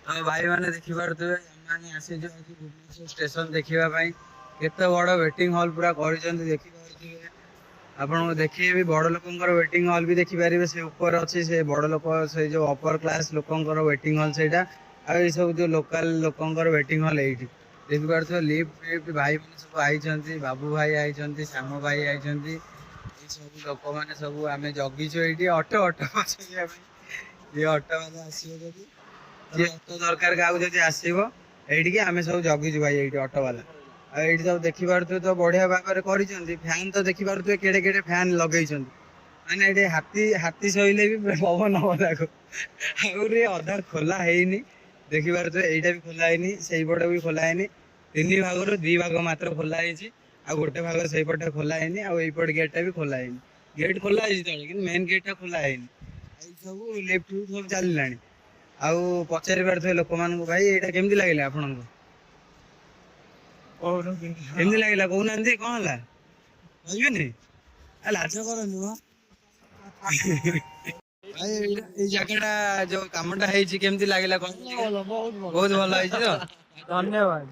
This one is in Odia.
ଆଉ ଭାଇ ମାନେ ଦେଖିପାରୁଥିବେ ଆମେ ଆସିଛୁ ଆଜି ଭୁବନେଶ୍ୱର ଷ୍ଟେସନ ଦେଖିବା ପାଇଁ। କେତେ ବଡ ୱେଟିଂ ହଲ୍ ପୁରା କରିଛନ୍ତି ଦେଖିପାରୁଥିବେ। ଆପଣଙ୍କୁ ଦେଖିବେ ବଡ ଲୋକଙ୍କର ୱେଟିଂ ହଲ୍ ବି ଦେଖିପାରିବେ। ସେ ଉପରେ ଅଛି ସେ ବଡ ଲୋକ ସେଇ ଯୋଉ ଅପର କ୍ଲାସ ଲୋକଙ୍କର ୱେଟିଂ ହଲ୍ ସେଇଟା। ଆଉ ଏଇ ସବୁ ଯୋଉ ଲୋକାଲ ଲୋକଙ୍କର ୱେଟିଂ ହଲ୍ ଏଇଠି। ଦେଖିପାରୁଥିବେ ଲିଫ୍ଟ ଫିଫ୍ଟ ଭାଇ ମାନେ ସବୁ ଆଇଛନ୍ତି। ବାବୁ ଭାଇ ଆଇଛନ୍ତି, ଶ୍ୟାମ ଭାଇ ଆଇଛନ୍ତି। ଏଇ ସବୁ ଲୋକମାନେ ସବୁ ଆମେ ଜଗିଛୁ ଏଇଠି ଅଟୋ ବସିବା ପାଇଁ। ଯିଏ ଅଟୋ ବାଲା ଆସିବ ଯଦି ଯିଏ ଅଟୋ ଦରକାର କାହାକୁ ଯଦି ଆସିବ ଏଇଠିକି ଆମେ ସବୁ ଜଗିଛୁ ଭାଇ ଏଇଠି ଅଟୋ ବାଲା। ଆଉ ଏଇଠି ସବୁ ଦେଖିପାରୁଥିବେ ତ ବଢିଆ ଭାବରେ କରିଛନ୍ତି। ଫ୍ୟାନ ତ ଦେଖିପାରୁଥିବେ କେଡେ କେଡେ ଫ୍ୟାନ ଲଗେଇଛନ୍ତି। ମାନେ ଏଠି ହାତୀ ଶୋଇଲେ ବି ପବନ ହବ ତାକୁ। ଆହୁରି ଅଧା ଖୋଲା ହେଇନି। ଦେଖିପାରୁଥିବେ ଏଇଟା ବି ଖୋଲା ହେଇନି, ସେଇପଟ ବି ଖୋଲା ହେଇନି। ତିନି ଭାଗରୁ ଦି ଭାଗ ମାତ୍ର ଖୋଲା ହେଇଛି। ଆଉ ଗୋଟେ ଭାଗ ସେଇପଟେ ଖୋଲା ହେଇନି। ଆଉ ଏଇପଟ ଗେଟ୍ ଟା ବି ଖୋଲା ହେଇନି। ଗେଟ୍ ଖୋଲା ହେଇଛି ତଳେ କିନ୍ତୁ ମେନ୍ ଗେଟ୍ ଟା ଖୋଲା ହେଇନି। ଏଇ ସବୁ ଲିଫ୍ଟ ଫିଫ୍ଟ ସବୁ ଚାଲିଲାଣି। ଆଉ ପଚାରି ପାରୁଥିବେ ଲୋକମାନଙ୍କୁ ଭାଇ ଏଇଟା କେମିତି ଲାଗିଲା ଆପଣଙ୍କୁ? କେମିତି ଲାଗିଲା କହୁନାହାନ୍ତି କଣ ହେଲା? କହିବେନି? ଲାଜ କରନି ମ। ଭାଇ ଏଇ ଜାଗା ଟା ଯୋଉ କାମଟା ହେଇଛି କେମିତି ଲାଗିଲା କହିଲେ? ବହୁତ ଭଲ ହେଇଛି ତ? ଧନ୍ୟବାଦ।